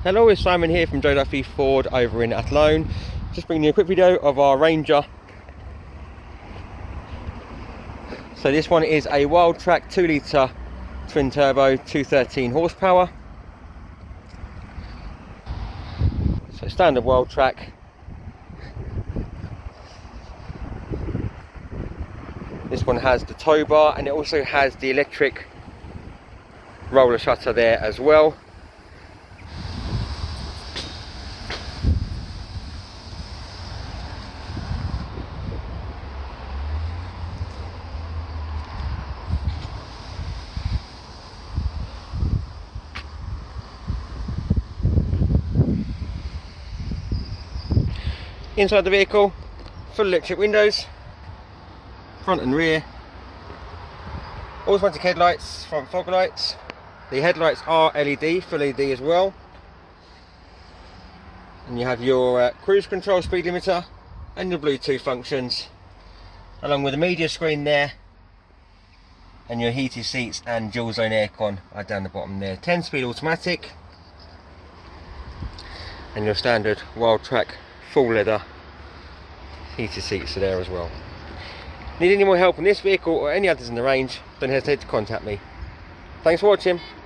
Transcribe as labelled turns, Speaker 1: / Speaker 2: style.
Speaker 1: Hello, it's Simon here from Duffy Ford over in Athlone. Just bringing you a quick video of our Ranger. So this one is a Wildtrack 2 litre twin turbo, 213 horsepower. So standard Wildtrack. This one has the tow bar and it also has the electric roller shutter there as well. Inside the vehicle, full electric windows, front and rear, automatic headlights, front fog lights. The headlights are LED, full LED as well. And you have your cruise control, speed limiter and your Bluetooth functions, along with a media screen there, and your heated seats and dual zone aircon are down the bottom there. 10-speed automatic, and your standard Wildtrack full leather heated seats are there as well. Need any more help on this vehicle or any others in the range, don't hesitate to contact me. Thanks for watching.